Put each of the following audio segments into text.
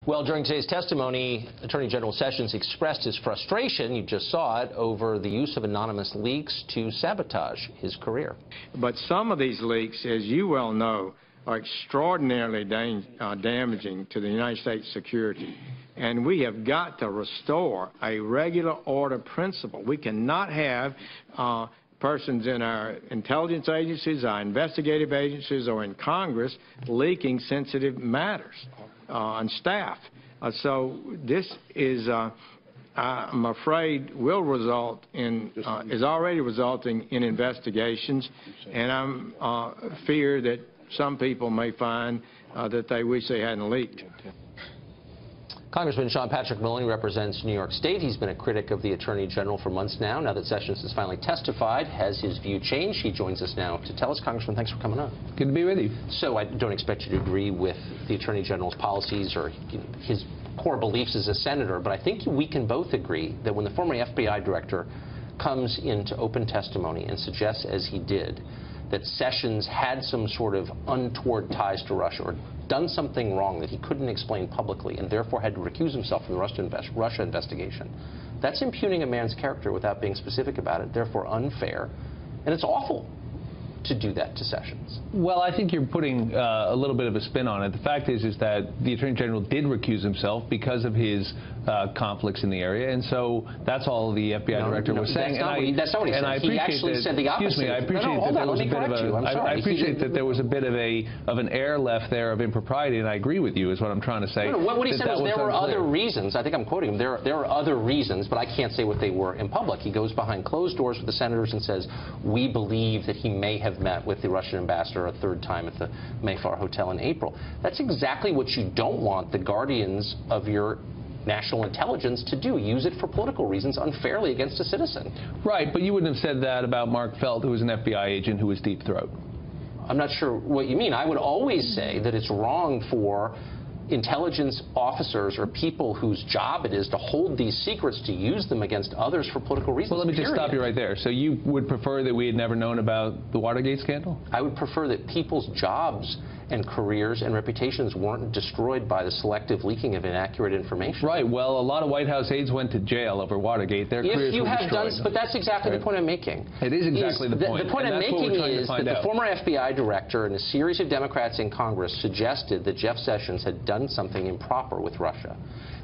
Well, during today's testimony, Attorney General Sessions expressed his frustration, you just saw it, over the use of anonymous leaks to sabotage his career. But some of these leaks, as you well know, are extraordinarily damaging to the United States security. And we have got to restore a regular order principle. We cannot have persons in our intelligence agencies, our investigative agencies, or in Congress leaking sensitive matters on staff. So this is, I'm afraid, will result in, is already resulting in investigations, and I'm fear that some people may find that they wish they hadn't leaked. Congressman Sean Patrick Maloney represents New York State. He's been a critic of the Attorney General for months now. Now that Sessions has finally testified, has his view changed? He joins us now to tell us. Congressman, thanks for coming on. Good to be with you. So I don't expect you to agree with the Attorney General's policies or his core beliefs as a senator, but I think we can both agree that when the former FBI director comes into open testimony and suggests, as he did, that Sessions had some sort of untoward ties to Russia or done something wrong that he couldn't explain publicly and therefore had to recuse himself from the Russia investigation, that's impugning a man's character without being specific about it, therefore unfair, and it's awful to do that to Sessions. Well, I think you're putting a little bit of a spin on it. The fact is that the Attorney General did recuse himself because of his conflicts in the area, and so that's all the FBI director was saying. That's not what he said. He actually said the opposite. Excuse me, I appreciate that there was a bit of a. I appreciate that there was a bit of an air left there of impropriety, and I agree with you, is what I'm trying to say. No, what he said was there were other reasons. I think I'm quoting him. There are other reasons, but I can't say what they were in public. He goes behind closed doors with the senators and says, we believe that he may have met with the Russian ambassador a third time at the Mayflower Hotel in April. That's exactly what you don't want the guardians of your national intelligence to do, use it for political reasons unfairly against a citizen. Right, but you wouldn't have said that about Mark Felt, who was an FBI agent who was deep throat. I'm not sure what you mean. I would always say that it's wrong for intelligence officers or people whose job it is to hold these secrets to use them against others for political reasons. Well, let me just stop you right there. So you would prefer that we had never known about the Watergate scandal? I would prefer that people's jobs and careers and reputations weren't destroyed by the selective leaking of inaccurate information. Right. Well, a lot of White House aides went to jail over Watergate. Their careers were destroyed. But that's exactly the point I'm making. It is exactly the point. The point I'm making is that the former FBI director and a series of Democrats in Congress suggested that Jeff Sessions had done something improper with Russia.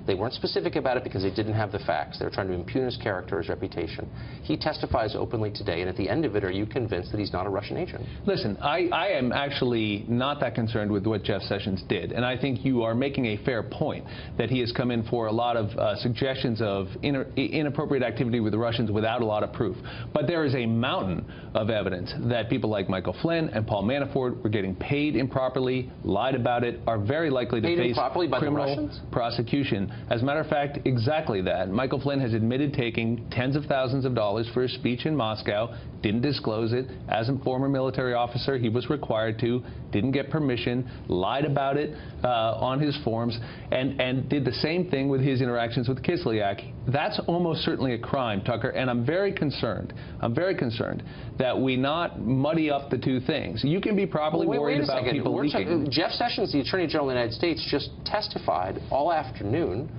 They weren't specific about it because they didn't have the facts. They were trying to impugn his character, his reputation. He testifies openly today, and at the end of it, are you convinced that he's not a Russian agent? Listen, I am actually not that concerned with what Jeff Sessions did, and I think you are making a fair point that he has come in for a lot of suggestions of inappropriate activity with the Russians without a lot of proof. But there is a mountain of evidence that people like Michael Flynn and Paul Manafort were getting paid improperly, lied about it, are very likely to face criminal prosecution. As a matter of fact, exactly that. Michael Flynn has admitted taking tens of thousands of dollars for a speech in Moscow, didn't disclose it. As a former military officer, he was required to, didn't get permission, lied about it on his forms, and did the same thing with his interactions with Kislyak. That's almost certainly a crime, Tucker, and I'm very concerned that we not muddy up the two things. You can be properly worried about people leaking. Jeff Sessions, the Attorney General of the United States, just testified all afternoon.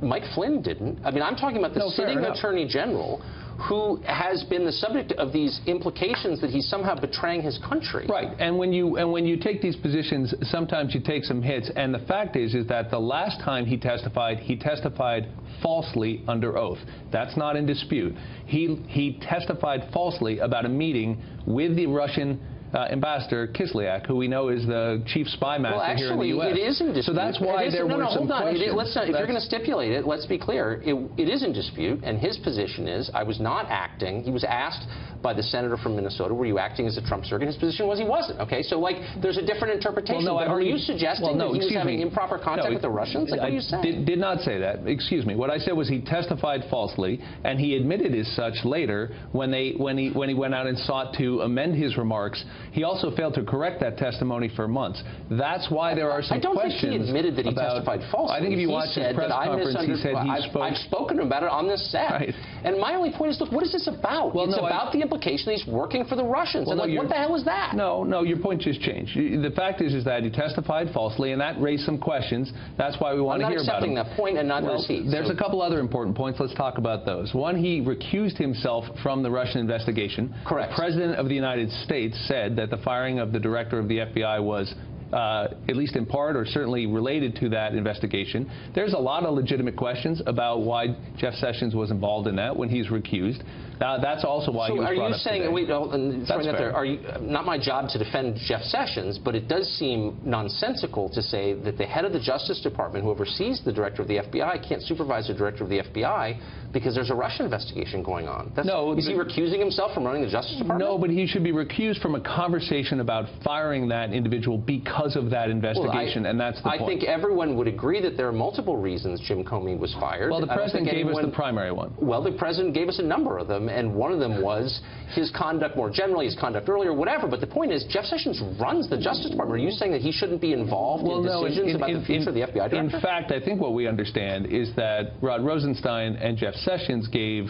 Mike Flynn didn't. I mean, I'm talking about the sitting Attorney General who has been the subject of these implications that he's somehow betraying his country. Right, and when you take these positions, sometimes you take some hits, and the fact is that the last time he testified falsely under oath. That's not in dispute. He testified falsely about a meeting with the Russian Ambassador Kislyak, who we know is the chief spy master here in the U.S. It is in dispute. So that's why there were some questions. If you're going to stipulate it, let's be clear. It is in dispute, and his position is, I was not acting. He was asked by the senator from Minnesota, were you acting as a Trump surrogate? His position was he wasn't. Okay, so like there's a different interpretation. Well, no, are you suggesting that he was having improper contact with the Russians? Like, what are you saying? Did not say that. Excuse me. What I said was he testified falsely, and he admitted as such later when he went out and sought to amend his remarks. He also failed to correct that testimony for months. That's why there are some questions. I don't think he admitted that he testified falsely. I think if you watch his press conference, he said he spoke. I've spoken about it on this set. Right. And my only point is, look, what is this about? Well, it's about the implication that he's working for the Russians. Well, and what the hell is that? No, your point just changed. The fact is that he testified falsely, and that raised some questions. That's why we want to hear about him. I'm not accepting that point, and neither is he. There's a couple other important points. Let's talk about those. One, he recused himself from the Russian investigation. Correct. The President of the United States said that the firing of the director of the FBI was at least in part or certainly related to that investigation. There's a lot of legitimate questions about why Jeff Sessions was involved in that when he's recused. That's also why he was brought up today. That's fair. Are you, not my job to defend Jeff Sessions, but it does seem nonsensical to say that the head of the Justice Department, who oversees the director of the FBI, can't supervise the director of the FBI because there's a Russian investigation going on. Is he recusing himself from running the Justice Department? No, but he should be recused from a conversation about firing that individual because of that investigation, and that's the point. I think everyone would agree that there are multiple reasons Jim Comey was fired. Well, the President gave us the primary one. Well, the President gave us a number of them, and one of them was his conduct more generally, his conduct earlier, whatever. But the point is, Jeff Sessions runs the Justice Department. Are you saying that he shouldn't be involved in decisions about the future of the FBI director? In fact, I think what we understand is that Rod Rosenstein and Jeff Sessions gave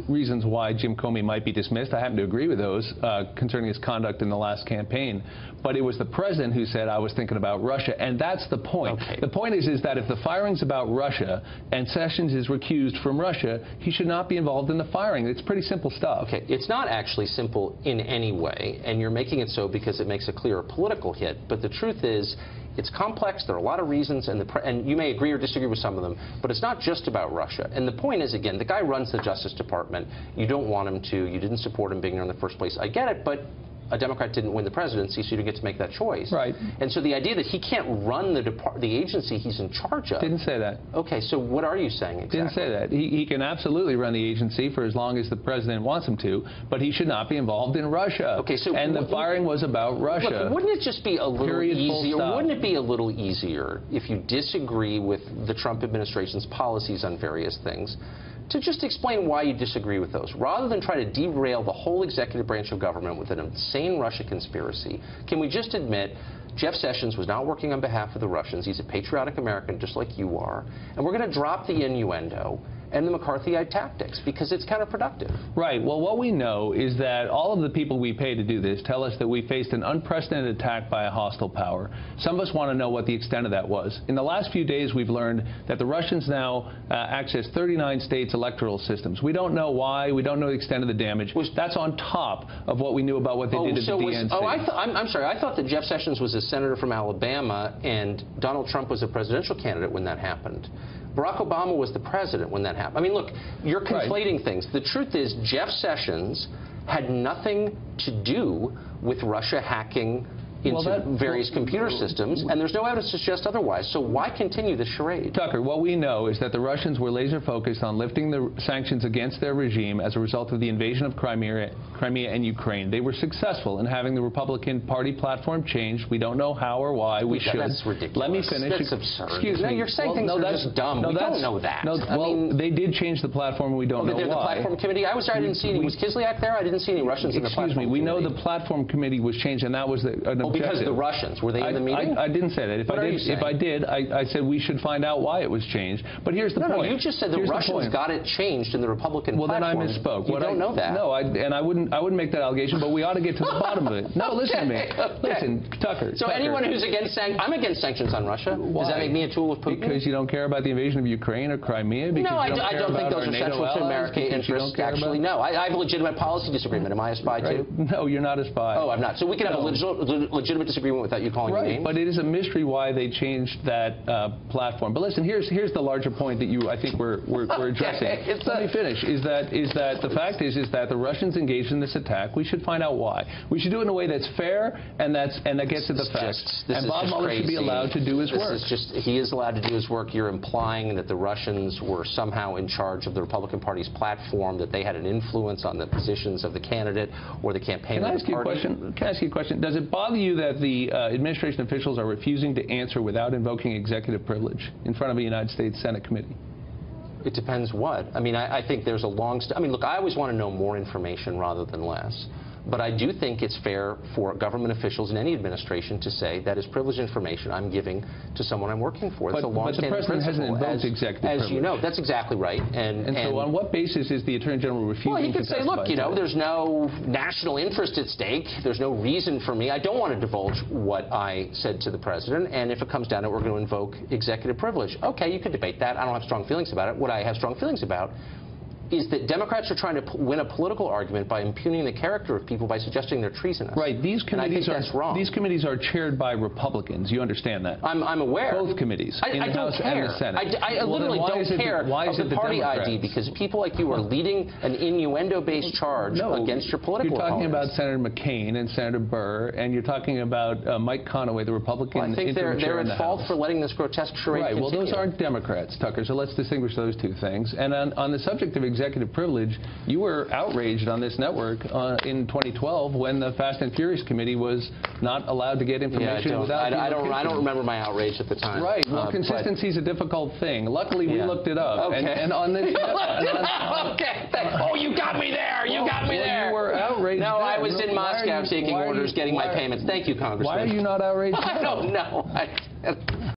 reasons why Jim Comey might be dismissed. I happen to agree with those concerning his conduct in the last campaign. But it was the President who said, I was thinking about Russia, and that's the point. Okay. The point is that if the firing's about Russia and Sessions is recused from Russia, he should not be involved in the firing. It's pretty simple stuff. Okay, it's not actually simple in any way, and you're making it so because it makes a clear political hit. But the truth is, it's complex. There are a lot of reasons, and you may agree or disagree with some of them, but it's not just about Russia. And the point is, again, the guy runs the Justice Department. You don't want him to. You didn't support him being there in the first place. I get it, but a Democrat didn't win the presidency, so you don't get to make that choice. Right. And so the idea that he can't run the agency he's in charge of. Didn't say that. Okay, so what are you saying exactly? Didn't say that. He can absolutely run the agency for as long as the President wants him to, but he should not be involved in Russia. Okay, so and the firing was about Russia. Look, wouldn't it just be a little easier? Wouldn't it be a little easier if you disagree with the Trump administration's policies on various things, to just explain why you disagree with those, rather than try to derail the whole executive branch of government with an insane Russia conspiracy? Can we just admit Jeff Sessions was not working on behalf of the Russians? He's a patriotic American just like you are. And we're going to drop the innuendo and the McCarthyite tactics because it's counterproductive. Right. Well, what we know is that all of the people we pay to do this tell us that we faced an unprecedented attack by a hostile power. Some of us want to know what the extent of that was. In the last few days, we've learned that the Russians now access 39 states' electoral systems. We don't know why. We don't know the extent of the damage. That's on top of what we knew about what they did at the DNC. I'm sorry. I thought that Jeff Sessions was a senator from Alabama and Donald Trump was a presidential candidate when that happened. Barack Obama was the president when that happened. I mean, look, you're conflating things. The truth is Jeff Sessions had nothing to do with Russia hacking into various computer systems, and there's no evidence to suggest otherwise. So why continue this charade? Tucker, what we know is that the Russians were laser-focused on lifting the sanctions against their regime as a result of the invasion of Crimea and Ukraine. They were successful in having the Republican Party platform changed. We don't know how or why. We should. That's ridiculous. Let me finish. That's absurd. Excuse me. No, you're saying things are just dumb. We don't know that. They did change the platform, and we don't know why. The platform committee, I was there. I didn't see any. Was Kislyak there? I didn't see any Russians in the platform committee. Excuse me. We know the platform committee was changed, and that was an objective. Because of the Russians. Were they in the meeting? I didn't say that. If I did, I said we should find out why it was changed. But here's the point. No, you just said the Russians got it changed in the Republican platform. Well, then I misspoke. You don't know that. No, and I wouldn't make that allegation, but we ought to get to the bottom of it. No, listen to me. Listen, Tucker. So anyone who's against sanctions, I'm against sanctions on Russia. Why? Does that make me a tool of Putin? Because you don't care about the invasion of Ukraine or Crimea? No, I don't think those are central to American interests. Actually, no. I have a legitimate policy disagreement. Am I a spy too? No, you're not a spy. Oh, I'm not. So we can have a legitimate disagreement without you calling me names? But it is a mystery why they changed that platform. But listen, here's the larger point that I think we're addressing. Let me finish. Is that the fact is that the Russians engaged in this attack. We should find out why. We should do it in a way that's fair and that gets at the facts. And Bob Mueller should be allowed to do his work. He is allowed to do his work. You're implying that the Russians were somehow in charge of the Republican Party's platform, that they had an influence on the positions of the candidate or the campaign of the party. Can I ask you a question? Does it bother you that the administration officials are refusing to answer without invoking executive privilege in front of a United States Senate committee? It depends what. I mean, I think there's a long... I mean, look, I always want to know more information rather than less. But I do think it's fair for government officials in any administration to say that is privileged information I'm giving to someone I'm working for. That's a long-standing principle. But the President hasn't invoked executive privilege. As you know, that's exactly right. And so on what basis is the Attorney General refusing Well, he could to say, look, there's no national interest at stake. There's no reason for me. I don't want to divulge what I said to the President. And if it comes down to it, we're going to invoke executive privilege. Okay, you could debate that. I don't have strong feelings about it. What I have strong feelings about is that Democrats are trying to win a political argument by impugning the character of people by suggesting they're treasonous. Right. These committees that's wrong. These committees are chaired by Republicans. You understand that? I'm aware. Both committees, in the House and the Senate. I literally don't care of the party ID because people like you are leading an innuendo-based charge against your political You're talking opponents. about Senator McCain and Senator Burr, and you're talking about Mike Conaway, the Republican I think they're at fault for letting this grotesque charade continue. Well, those aren't Democrats, Tucker, so let's distinguish those two things. And on the subject of executive privilege, you were outraged on this network in 2012 when the Fast and Furious Committee was not allowed to get information without I don't remember my outrage at the time. Right. Well, consistency is a difficult thing. Luckily, we looked it up. Okay. And on this. Okay. Oh, you got me there. You got me there. You were outraged. No, I was in Moscow taking orders, getting my payments. Thank you, Congressman. Why are you not outraged? I don't know.